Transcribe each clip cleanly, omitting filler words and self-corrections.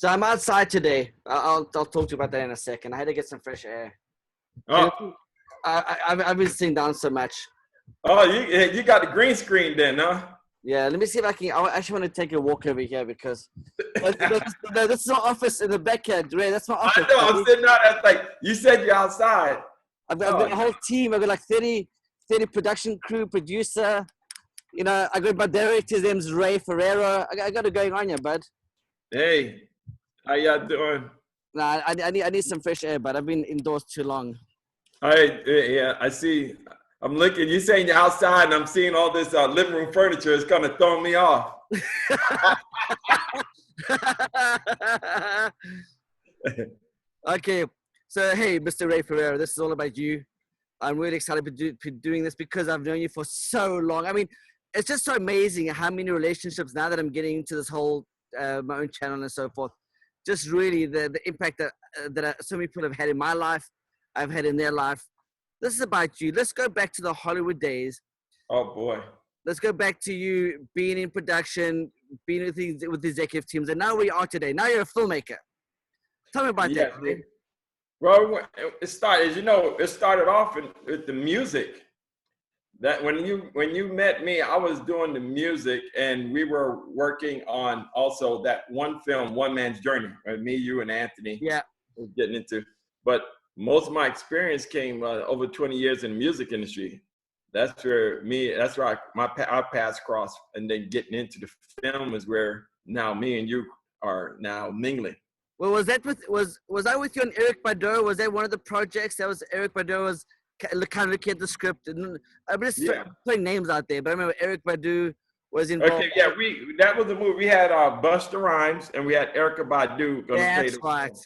So I'm outside today. I'll talk to you about that in a second. I had to get some fresh air. Oh, I've been sitting down so much. oh, you got the green screen then, huh? Yeah, let me see if I can. I actually want to take a walk over here because no, this is my office in the backyard, Ray. That's my office. I know. I'm sitting out there like you said you're outside. I've got a whole team. I've got like 30 production crew, producer. You know, I got my director. His name's Ray Ferraro. I got it going on here, bud. Hey, how y'all doing? Nah, I need some fresh air, but I've been indoors too long. Yeah, I see. I'm looking. You saying you're outside, and I'm seeing all this living room furniture. It's kind of throwing me off. Okay, so hey, Mr. Ray Ferrero, this is all about you. I'm really excited to be doing this because I've known you for so long. I mean, it's just so amazing how many relationships now that I'm getting into this whole my own channel and so forth. Just really the impact that so many people have had in my life, I've had in their life. This is about you. Let's go back to the Hollywood days. Oh boy. Let's go back to you being in production, being with the executive teams, and now where you are today. Now you're a filmmaker. Tell me about that. Man. Well, it started off with the music. That when you met me, I was doing the music, and we were working on also that one film, One Man's Journey. Right? Me, you, and Anthony. Yeah. Was getting into, but most of my experience came over 20 years in the music industry. That's where our paths crossed, and then getting into the film is where now me and you are now mingling. Well, was I with you on Eric Badu? Was that one of the projects that was Eric Badu was kind of looking at the script? And I'm just putting names out there, but I remember Eric Badu was involved. Okay, yeah, that was the movie. We had Busta Rhymes and we had Erykah Badu going to play the right.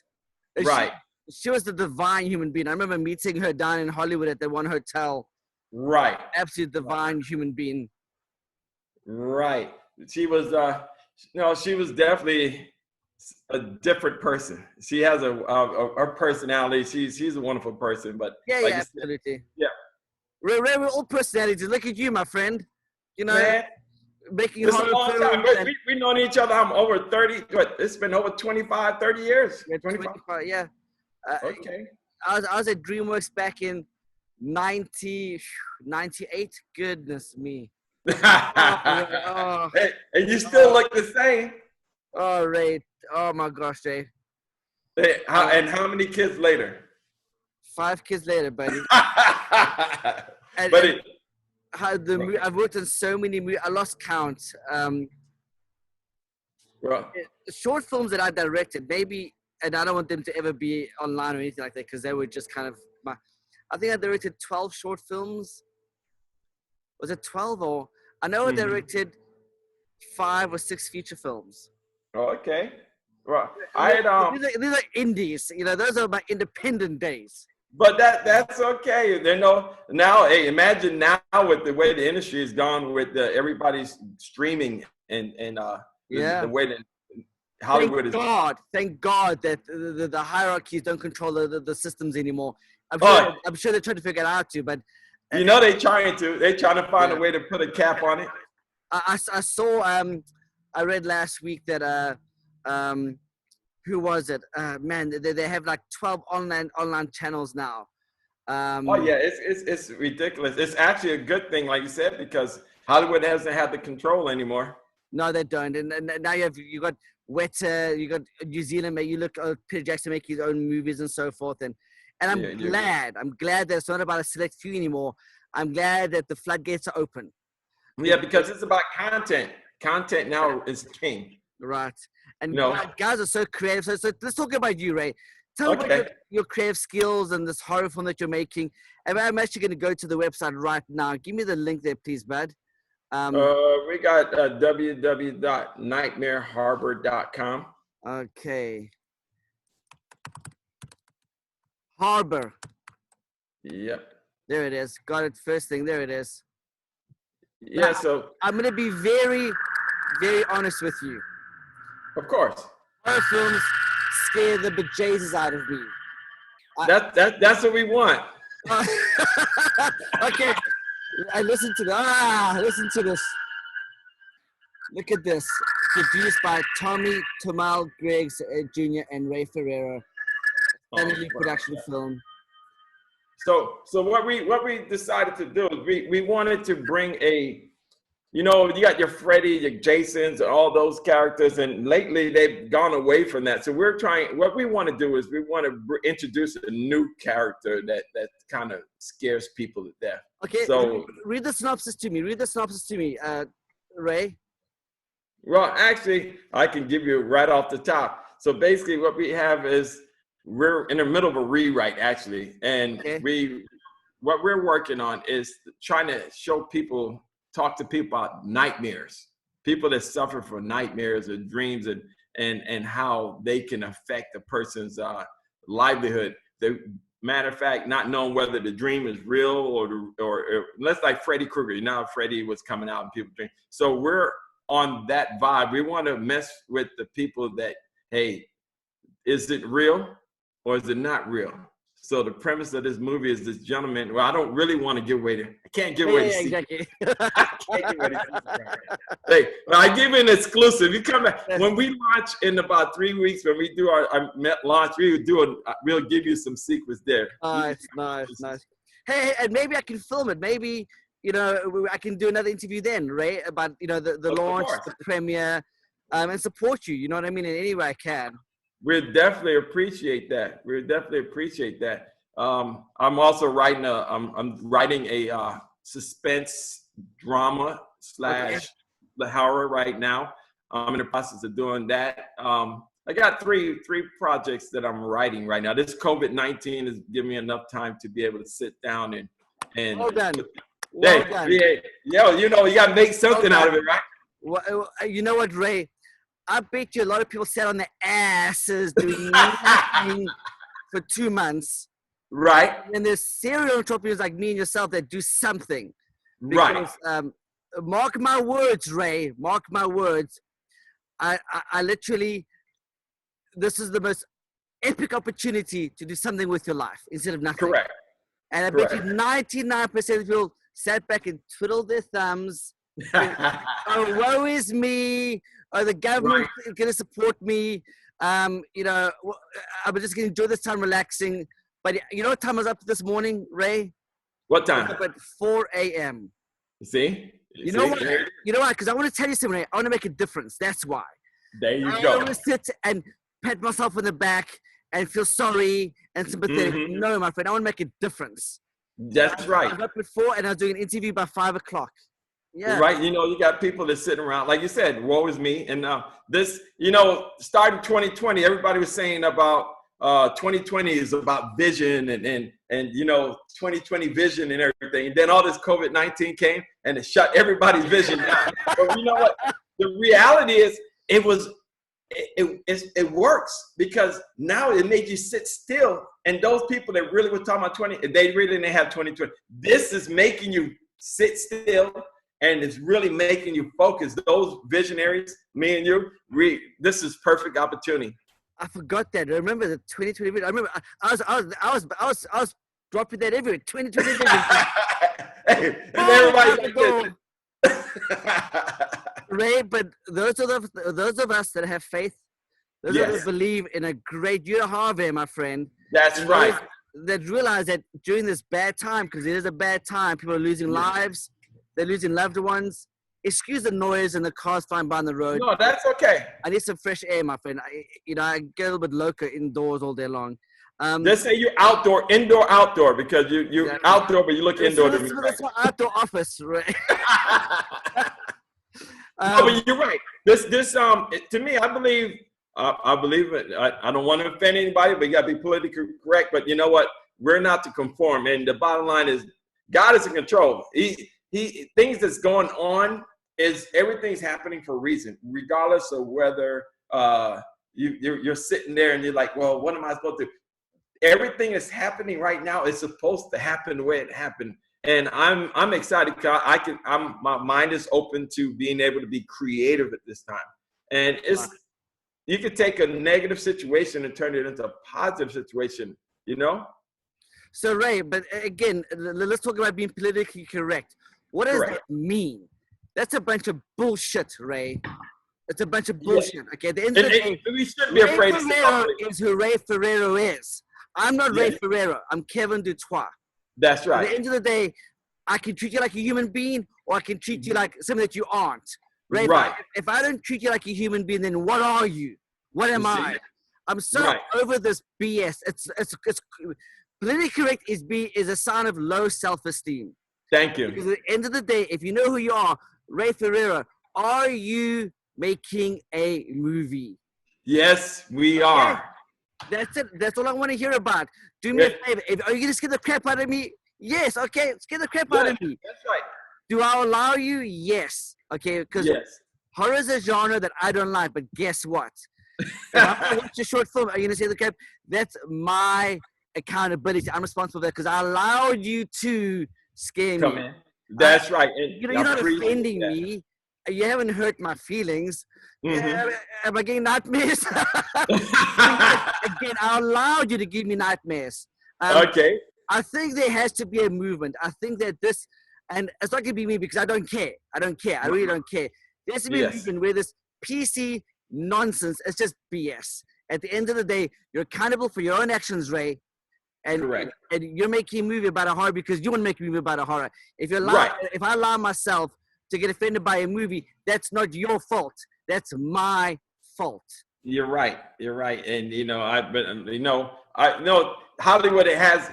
Film. Right. She was the divine human being. I remember meeting her down in Hollywood at the one hotel. Right. Absolute divine human being. Right. She was she was definitely a different person. She has her personality. She's a wonderful person. But yeah, absolutely. Yeah. We're all personalities. Look at you, my friend. You know, man, making it's a long time. We've known each other. I'm over 30. It's been over 25, 30 years. Yeah, 25, yeah. Okay. I was at DreamWorks back in 98. Goodness me. Hey, and you still look the same. Oh, Ray. Oh, my gosh, Ray. Hey, how many kids later? 5 kids later, buddy. I've worked on so many movies. I lost count. Short films that I directed, maybe, and I don't want them to ever be online or anything like that because they were just kind of I think I directed 12 short films. Was it 12 or? I know I directed 5 or 6 feature films. Oh, okay. Well, these are indies. You know, those are my independent days. But that's okay. Now, hey, imagine now with the way the industry has gone with everybody's streaming and the way that Hollywood Thank God that the hierarchies don't control the systems anymore. I'm sure they're trying to figure it out too, but they're trying to find a way to put a cap on it. I saw I read last week that who was it? Man, they have like 12 online channels now. It's ridiculous. It's actually a good thing, like you said, because Hollywood hasn't had the control anymore. No, they don't. And now you got Weta, you got New Zealand. You look Peter Jackson make his own movies and so forth. And I'm glad that it's not about a select few anymore. I'm glad that the floodgates are open. Yeah, because it's about content. Content now is king. Right. And guys are so creative. So let's talk about you, Ray. Tell me about your creative skills and this horror film that you're making. And I'm actually going to go to the website right now. Give me the link there, please, bud. We got www.nightmareharbor.com. Okay. Harbor. Yep. There it is. Got it. First thing. There it is. Yeah. Now, I'm going to be very, very honest with you. Of course. Horror films scare the bejesus out of me. That's what we want. Okay. Listen to this. Listen to this. Look at this. produced by Tommy Tomal Griggs Jr. and Ray Ferraro. Family production film. So what we decided to do is we wanted to bring a, you know, you got your Freddy, your Jasons, and all those characters, and lately they've gone away from that. So we're trying. What we want to do is we want to introduce a new character that kind of scares people to death. Okay. So read the synopsis to me. Ray. Well, actually, I can give you right off the top. So basically, what we have is we're in the middle of a rewrite, actually, and what we're working on is trying to talk to people about nightmares, people that suffer from nightmares or dreams, and how they can affect a person's livelihood. The matter of fact, not knowing whether the dream is real or let's like Freddy Krueger. You know, Freddy was coming out and people dream. So we're on that vibe. We want to mess with the people that, hey, is it real or is it not real? So the premise of this movie is this gentleman. Well, I don't really want to give away I can't give away the secret. Exactly. I can't give away the secret. Hey, well, I give you an exclusive. You come back when we launch in about 3 weeks. When we do our launch, we'll give you some secrets there. Nice. Hey, and maybe I can film it. Maybe, you know, I can do another interview then, Ray, about, you know, the launch, the premiere, and support you. You know what I mean? In any way I can. We definitely appreciate that. I'm also writing a suspense drama / the horror right now. I'm in the process of doing that. I got three projects that I'm writing right now. This COVID-19 has given me enough time to be able to sit down and well done. Yo, you know, you got to make something out of it, right? Well, you know what, Ray? I bet you a lot of people sat on their asses doing nothing for 2 months. Right. And there's serial entrepreneurs like me and yourself that do something. Because, right. Mark my words, Ray. Mark my words. I literally, this is the most epic opportunity to do something with your life instead of nothing. Correct. And I bet you 99% of people sat back and twiddled their thumbs. Oh, woe is me. Oh, the government is going to support me. You know, I'm just going to enjoy this time relaxing. But you know what time I was up this morning, Ray? What time? I was up at 4 a.m. See? You know what? You know why? Because I want to tell you something. I want to make a difference. That's why. There you go. I want to sit and pat myself on the back and feel sorry and sympathetic. Mm-hmm. No, my friend, I want to make a difference. That's right. I was up at 4 and I was doing an interview by 5 o'clock. Yeah. Right. You know, you got people that sitting around, like you said, woe is me. And this, you know, starting 2020, everybody was saying about 2020 is about vision and you know, 2020 vision and everything. And then all this COVID-19 came and it shut everybody's vision down. But you know what? The reality is it works because now it made you sit still. And those people that really were talking about 20, they really didn't have 2020. This is making you sit still. And it's really making you focus. Those visionaries, me and you, this is perfect opportunity. I forgot that. I remember the 2020 vision. I remember I was dropping that everywhere. 2020 vision. Hey, and everybody. Ray, but those of us that have faith, those of us that believe in a great Yehovah, my friend. That's right. That realize that during this bad time, because it is a bad time, people are losing lives. They're losing loved ones. Excuse the noise and the cars flying by on the road. No, that's okay. I need some fresh air, my friend. I get a little bit loca indoors all day long. Let's say you're indoor, outdoor, because you're outdoor, but you look indoor to me. That's my outdoor office, right? No, but you're right. This to me, I believe it. I don't want to offend anybody, but you got to be politically correct. But you know what? We're not to conform, and the bottom line is God is in control. Things that's going on is everything's happening for a reason, regardless of whether you're sitting there and you're like, well, what am I supposed to do? Everything that's happening right now is supposed to happen the way it happened. And I'm excited because my mind is open to being able to be creative at this time. And you could take a negative situation and turn it into a positive situation, you know? So Ray, but again, let's talk about being politically correct. What does that mean? That's a bunch of bullshit, Ray. It's a bunch of Yeah. bullshit. Okay, at the end of the day, We shouldn't be Ray afraid to say Ferraro it. is who Ray Ferraro is. I'm not Ray Yeah. Ferraro. I'm Kevin Du Toit. That's At the right. end of the day, I can treat you like a human being, or I can treat you like something that you aren't. Ray, Right. if I don't treat you like a human being, then what are you? What am You see? I? I'm so Right. over this BS. It's politically correct is a sign of low self-esteem. Thank you. Because at the end of the day, if you know who you are, Ray Ferraro, are you making a movie? Yes, we are. That's it. That's all I want to hear about. Do me a favor. Are you going to scare the crap out of me? Yes. Okay. Scare the crap out of me. That's right. Do I allow you? Yes. Okay. Because Yes. horror is a genre that I don't like. But guess what? If I watch a short film, are you going to say the crap? That's my accountability. I'm responsible for that because I allowed you to scare Come me. in. That's right. And You're not appreciate offending that. me. You haven't hurt my feelings. Mhm. Am I getting nightmares? Again, I allowed you to give me nightmares. Okay. I think there has to be a movement. I think that this, and it's not going to be me because I don't care. I don't care. I really don't care. There has to be a Yes. movement where this PC nonsense is just BS. At the end of the day, you're accountable for your own actions, Ray. And, Correct. and you're making a movie about a horror because you want to make a movie about a horror. If I allow myself to get offended by a movie, that's not your fault. That's my fault. You're right. You're right. And I know Hollywood, it has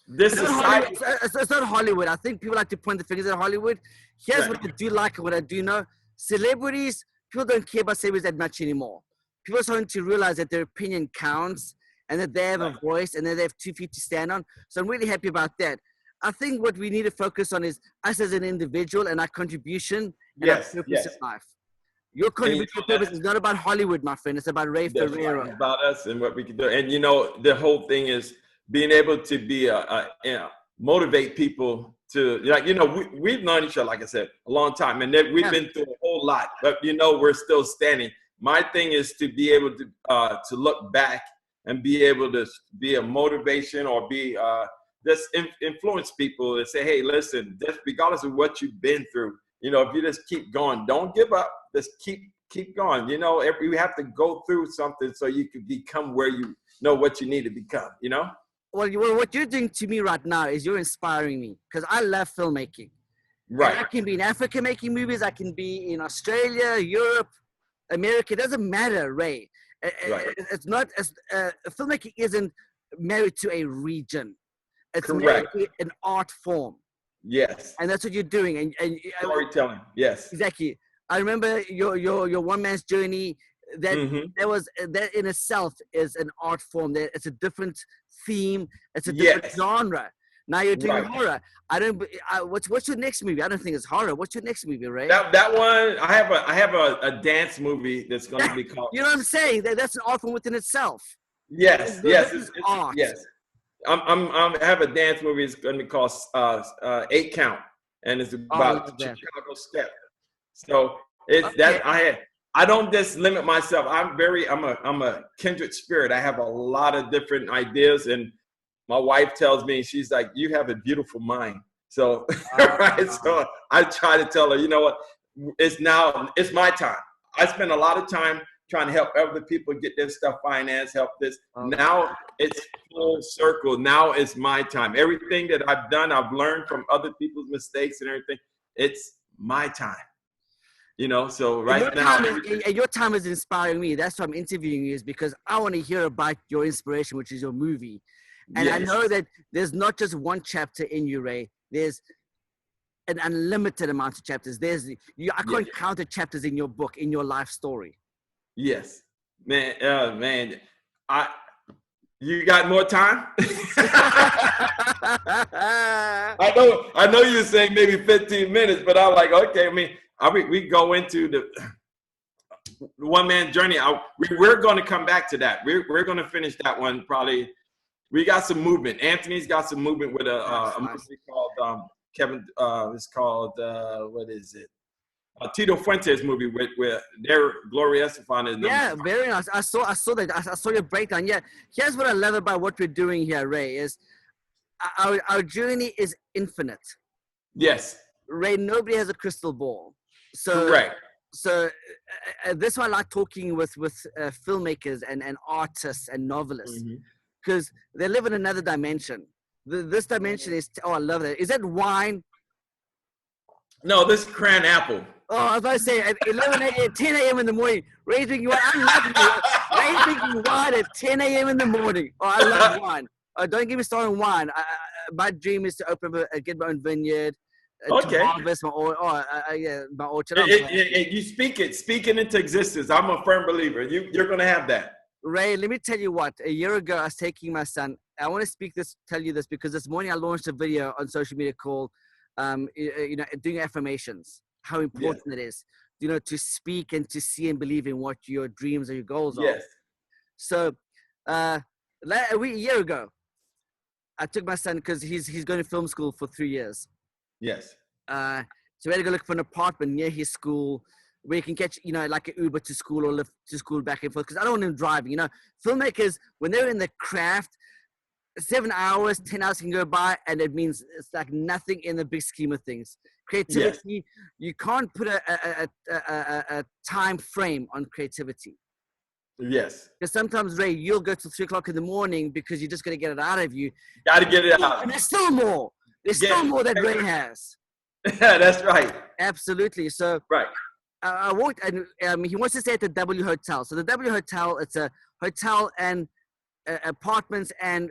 this society. It's not Hollywood. I think people like to point the fingers at Hollywood. Here's what I do like and what I do know. Celebrities, people don't care about celebrities that much anymore. People are starting to realize that their opinion counts and that they have a voice and that they have 2 feet to stand on. So I'm really happy about that. I think what we need to focus on is us as an individual and our contribution and our purpose in life. Your contribution purpose is not about Hollywood, my friend. It's about Ray Ferraro. It's about us and what we can do. And the whole thing is being able to be motivate people to we've known each other, like I said, a long time, and we've been through a whole lot. But we're still standing. My thing is to be able to look back and be able to be a motivation or be just influence people and say, hey, listen, just regardless of what you've been through, if you just keep going, don't give up, just keep going. You have to go through something so you can become where you know what you need to become, Well, what you're doing to me right now is you're inspiring me because I love filmmaking. Right. And I can be in Africa making movies. I can be in Australia, Europe, America. It doesn't matter, Ray. Right. It's not filmmaking isn't married to a region. It's Correct. married to an art form. Yes. And that's what you're doing. And Storytelling. Yes. exactly. I remember your one man's journey. That in itself is an art form. That it's a different theme. It's a different genre. Now you're doing horror. What's your next movie? I don't think it's horror. What's your next movie, Ray? That one, I have a dance movie that's going to be called. You know what I'm saying? That's an art form within itself. Yes. It's art. Yes. I have a dance movie. It's going to be called 8 Count, and it's about Chicago step. So I don't just limit myself. I'm a kindred spirit. I have a lot of different ideas, and my wife tells me, she's like, you have a beautiful mind. So, so I try to tell her, you know what, it's my time. I spend a lot of time trying to help other people get their stuff financed, help this. Now it's full circle. Now it's my time. Everything that I've done, I've learned from other people's mistakes and everything. It's my time. So your time is inspiring me. That's why I'm interviewing you, is because I want to hear about your inspiration, which is your movie. And I know that there's not just one chapter in you, Ray. There's an unlimited amount of chapters. I can't count the chapters in your book, in your life story. Yes, man. You got more time? I know you're saying maybe 15 minutes, but I'm like, okay. I mean, we go into the one-man journey. We're going to come back to that. We're going to finish that one probably. We got some movement. Anthony's got some movement with a movie called Kevin. It's called what is it? Tito Fuentes movie with their Gloria Estefan. Yeah, very nice. I saw that. I saw your breakdown. Yeah, here's what I love about what we're doing here, Ray. Is our journey is infinite. Yes. Ray, nobody has a crystal ball. So correct. so this why I like talking with filmmakers and artists and novelists, Hmm. because they live in another dimension. This dimension is, oh, I love that. Is that wine? No, this is cran apple. Oh, I was about to say at 11 a.m., 10 a.m. in the morning, Ray's drinking wine. I love you. Ray's drinking wine at 10 a.m. in the morning. Oh, I love wine. Oh, don't get me started on wine. My dream is to get my own vineyard, to Okay. harvest my my orchard. You speak it into existence. I'm a firm believer. You're going to have that. Ray, let me tell you what. A year ago, I was taking my son. I want to tell you this because this morning I launched a video on social media called, doing affirmations. How important it is, to speak and to see and believe in what your dreams or your goals are. Yes. So, a year ago, I took my son because he's going to film school for 3 years. Yes. So we had to go look for an apartment near his school where you can catch, like an Uber to school or lift to school back and forth. Because I don't want him driving. Filmmakers, when they're in the craft, 7 hours, 10 hours can go by, and it means it's like nothing in the big scheme of things. Creativity, you can't put a time frame on creativity. Yes. Because sometimes, Ray, you'll go till 3 o'clock in the morning because you're just going to get it out of you. Got to get it out. And there's still more. There's still more that Ray has. That's right. Absolutely. So right. I walked, and he wants to stay at the W Hotel. So the W Hotel, it's a hotel and apartments and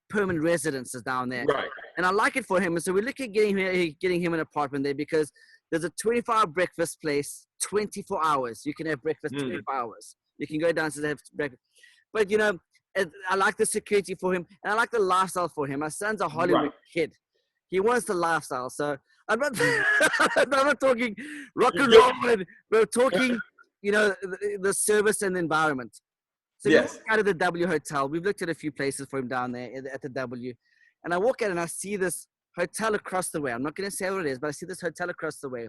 permanent residences down there. Right. And I like it for him. And so we're looking at getting him an apartment there because there's a 24-hour breakfast place, 24 hours. You can have breakfast 24 hours. You can go downstairs and have breakfast. But, I like the security for him, and I like the lifestyle for him. My son's a Hollywood kid. He wants the lifestyle. So I'm not, I'm not talking rock and roll. We're talking, the service and the environment. So we walk out of the W Hotel. We've looked at a few places for him down there at the W. And I walk out and I see this hotel across the way. I'm not going to say what it is, but I see this hotel across the way.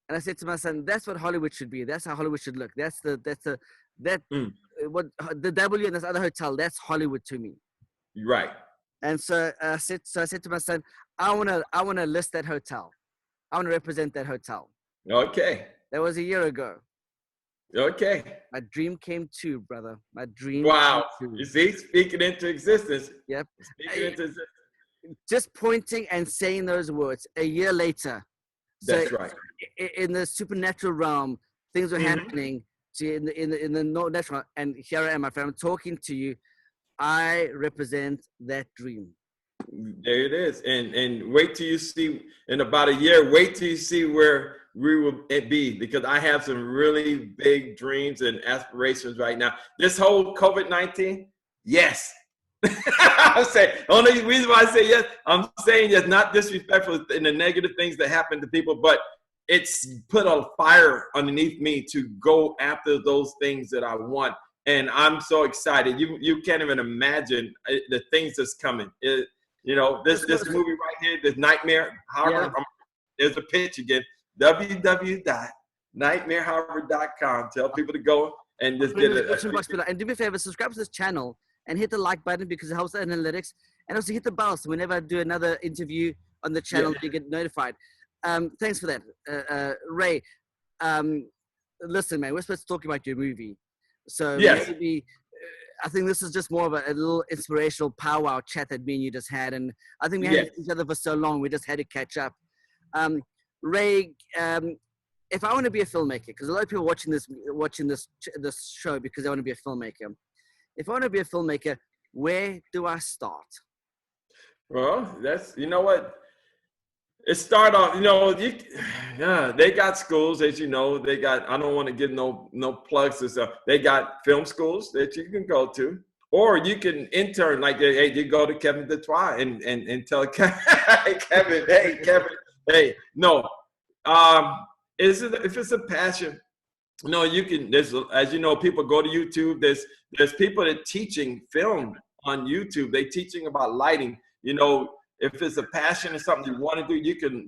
And I said to my son, that's what Hollywood should be. That's how Hollywood should look. What the W and this other hotel, that's Hollywood to me. Right. And so I said to my son, I want to list that hotel. I want to represent that hotel. Okay. That was a year ago. Okay. My dream came true, brother. My dream. Wow. You see, speaking into existence. Yep. Speaking into existence. Just pointing and saying those words a year later. That's right. In the supernatural realm, things were happening in the natural, and here I am, my friend. I'm talking to you. I represent that dream. There it is. And wait till you see in about a year, wait till you see where we will be, because I have some really big dreams and aspirations right now. This whole COVID-19, yes. I'm saying, only reason why I say yes, I'm saying yes, not disrespectful in the negative things that happen to people, but it's put a fire underneath me to go after those things that I want. And I'm so excited. You can't even imagine the things that's coming. This movie right here, this Nightmare Harvard, there's a pitch again, www.nightmareharvard.com. Tell people to go and just get it. And do me a favor, subscribe to this channel and hit the like button because it helps the analytics. And also hit the bell so whenever I do another interview on the channel, you get notified. Thanks for that, Ray. Listen, man, we're supposed to talk about your movie. So maybe I think this is just more of a little inspirational powwow chat that me and you just had. And I think we had each other for so long, we just had to catch up. Ray, if I want to be a filmmaker, because a lot of people watching this show because they want to be a filmmaker. If I want to be a filmmaker, where do I start? Well, you know what? It started off, they got schools, as you know, they got, I don't want to give no plugs and stuff. They got film schools that you can go to, or you can intern, like, hey, you go to Kevin Du Toit and tell Kevin, hey, no. If it's a passion, you can, as you know, people go to YouTube, there's people that teaching film on YouTube. They teaching about lighting, If it's a passion or something you want to do, you can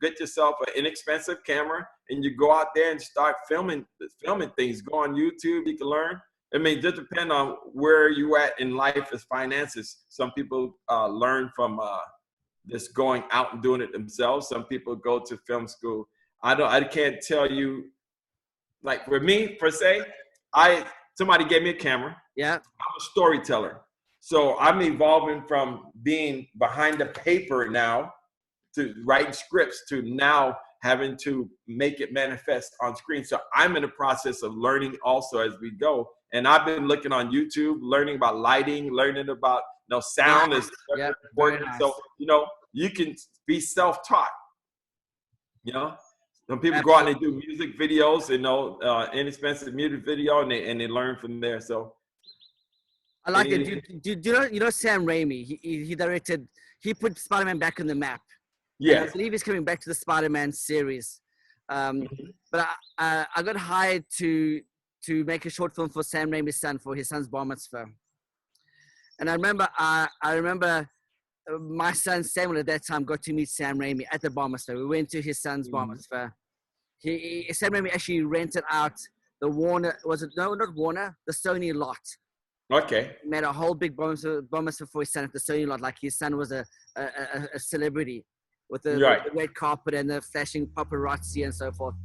get yourself an inexpensive camera and you go out there and start filming things. Go on YouTube, you can learn. I mean, just depend on where you at in life as finances. Some people learn from just going out and doing it themselves. Some people go to film school. I can't tell you, like for me, per se, somebody gave me a camera. Yeah. I'm a storyteller. So I'm evolving from being behind the paper now to writing scripts to now having to make it manifest on screen. So I'm in the process of learning also as we go. And I've been looking on YouTube, learning about lighting, learning about, sound is important. Nice. So, you can be self-taught, Some people go out and they do music videos, inexpensive music video, and they learn from there. So I like it. Do you know Sam Raimi? He directed. He put Spider-Man back on the map. Yeah, I believe he's coming back to the Spider-Man series. But I got hired to make a short film for Sam Raimi's son, for his son's bar mitzvah. And I remember my son Samuel at that time got to meet Sam Raimi at the bar mitzvah. We went to his son's bar mitzvah. Sam Raimi actually rented out the Warner, not Warner, the Sony lot. Okay. He made a whole big bar mitzvah for his son at the Sony lot, like his son was a celebrity with the red carpet and the flashing paparazzi and so forth.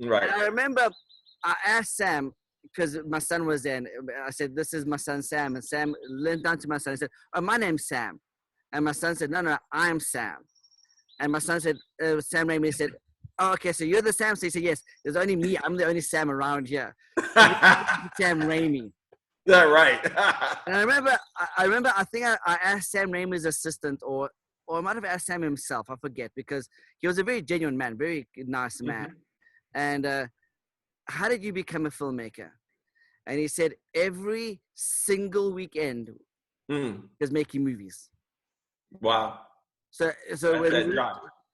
Right. And I remember I asked Sam, because my son was there, and I said, "This is my son Sam." And Sam leaned down to my son and said, "Oh, my name's Sam." And my son said, "No, I'm Sam." And my son said, Sam Raimi said, "Oh, okay, so you're the Sam?" So he said, "Yes, there's only me. I'm the only Sam around here." Sam Raimi. Yeah, right. And I remember, I think I asked Sam Raimi's assistant, or I might have asked Sam himself, I forget, because he was a very genuine man, very nice man. And how did you become a filmmaker? And he said, every single weekend he was making movies. Wow. So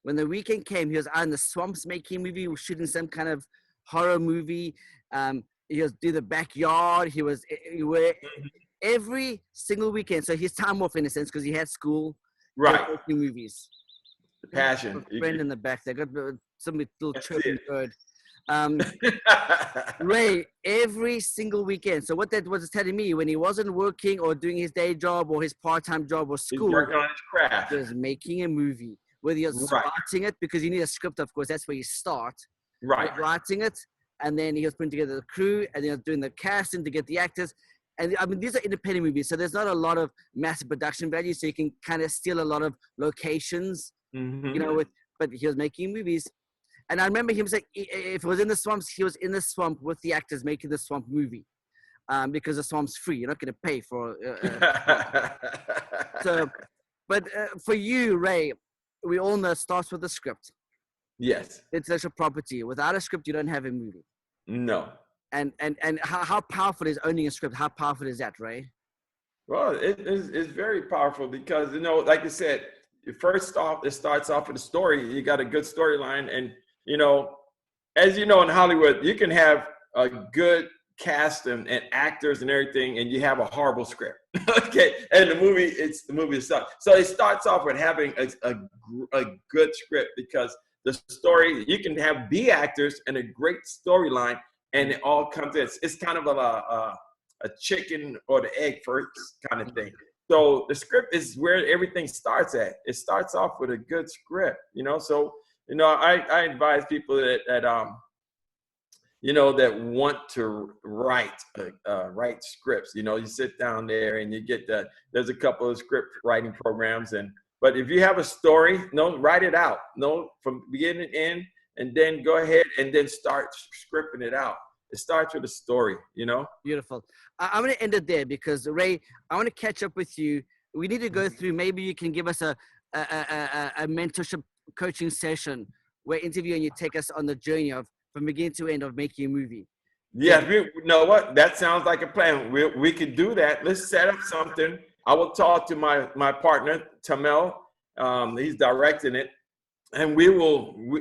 when the weekend came, he was out in the swamps making a movie, shooting some kind of horror movie. He was do the backyard. He was every single weekend. So his time off, in a sense, because he had school. Right. Making movies. The passion. A friend in the back. They got some little chirping bird. Ray, every single weekend. So what that was telling me, when he wasn't working or doing his day job or his part-time job or school, he's working on his craft. He was making a movie. Whether he was writing it, because you need a script, of course, that's where you start. Right. Writing it, and then he was putting together the crew, and then doing the casting to get the actors. And I mean, these are independent movies, so there's not a lot of massive production value, so you can kind of steal a lot of locations, but he was making movies. And I remember him saying, if it was in the swamps, he was in the swamp with the actors making the swamp movie, because the swamp's free. You're not going to pay for But for you, Ray, we all know it starts with a script. Yes. Intellectual property. Without a script, you don't have a movie. No. And how powerful is owning a script? How powerful is that, Ray? Well, it's very powerful because, like you said, it starts off with a story. You got a good storyline. And, as you know, in Hollywood, you can have a good cast and actors and everything, and you have a horrible script. Okay. And the movie sucks. So it starts off with having a good script, because the story, you can have B actors and a great storyline, and it all comes in. It's kind of a chicken or the egg first kind of thing. So the script is where everything starts at. It starts off with a good script, So, I advise people that that want to write scripts. You sit down there and you get there's a couple of script writing programs, but if you have a story, write it out, from beginning to end, and then go ahead and then start scripting it out. It starts with a story, Beautiful. I'm going to end it there, because Ray, I want to catch up with you. We need to go through, maybe you can give us a mentorship coaching session where interview and you take us on the journey from beginning to end of making a movie. Yeah, you know what? That sounds like a plan. We could do that. Let's set up something. I will talk to my partner, Tamel. He's directing it. And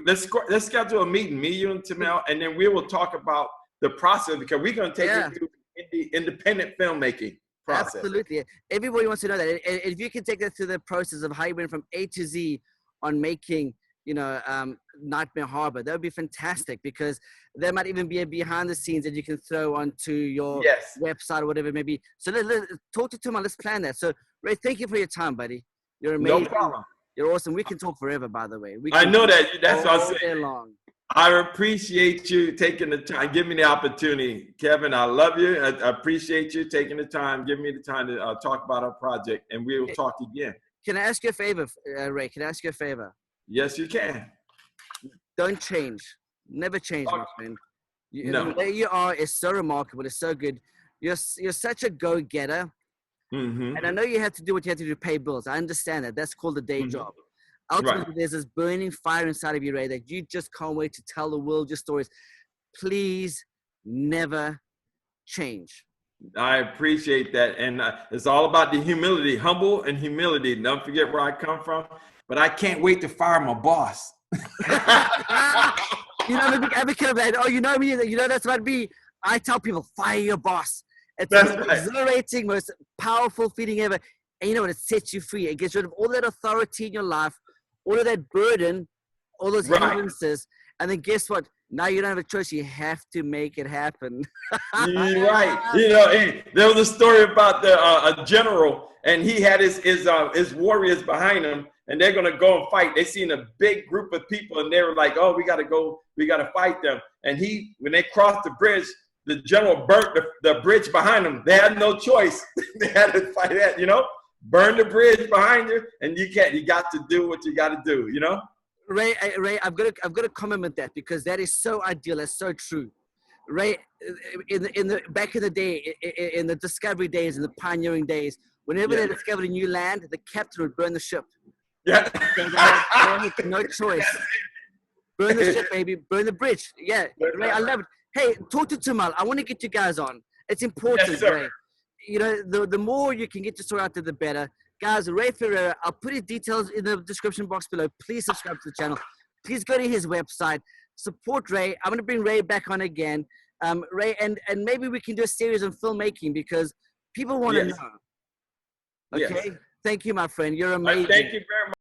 let's schedule a meeting, me, you, and Tamel, and then we will talk about the process, because we're going to take it through the independent filmmaking process. Absolutely. Everybody wants to know that. And if you can take us through the process of how you went from A to Z on making, Nightmare Harbor, that would be fantastic, because there might even be a behind the scenes that you can throw onto your website or whatever it may be. So let's talk to Tamel. Let's plan that. So, Ray, thank you for your time, buddy. You're amazing. No problem. You're awesome. We can talk forever, by the way. I know that. That's what I'm saying. Long. I appreciate you taking the time. Give me the opportunity. Kevin, I love you. I appreciate you taking the time. Give me the time to talk about our project, and we will talk again. Can I ask you a favor, Ray? Can I ask you a favor? Yes, you can. Don't change. Never change, my friend. No. The way you are is so remarkable. It's so good. You're such a go-getter. Mm-hmm. And I know you have to do what you have to do to pay bills. I understand that. That's called a day job. Ultimately, there's this burning fire inside of you, Ray, that you just can't wait to tell the world your stories. Please never change. I appreciate that. And it's all about the humility, humble and humility. Don't forget where I come from. But I can't wait to fire my boss. You know, I'm a big advocate of that. Oh, you know me, you know that's about me. I tell people, fire your boss. It's the most exhilarating, most powerful feeling ever. And you know what? It sets you free. It gets rid of all that authority in your life, all of that burden, all those hindrances. And then guess what? Now you don't have a choice. You have to make it happen. You're right. You know, hey, there was a story about a general, and he had his warriors behind him, and they're gonna go and fight. They seen a big group of people, and they were like, "Oh, we gotta go. We gotta fight them." And when they crossed the bridge, the general burnt the bridge behind them. They had no choice. They had to fight that. You know, burn the bridge behind you, and you can't. You got to do what you got to do. You know. Ray, I've got to comment with that because that is so ideal. That's so true. Ray, in the back in the day, in the discovery days, in the pioneering days, whenever they discovered a new land, the captain would burn the ship. Yeah. No choice. Burn the ship, baby. Burn the bridge. Yeah, Ray, I love it. Hey, talk to Tamal. I want to get you guys on. It's important, yes, Ray. You know, the more you can get your story out there, the better. Guys, Ray Ferraro, I'll put his details in the description box below. Please subscribe to the channel. Please go to his website. Support Ray. I'm going to bring Ray back on again. Ray, and maybe we can do a series on filmmaking because people want to know. Okay? Yes. Thank you, my friend. You're amazing. Thank you very much.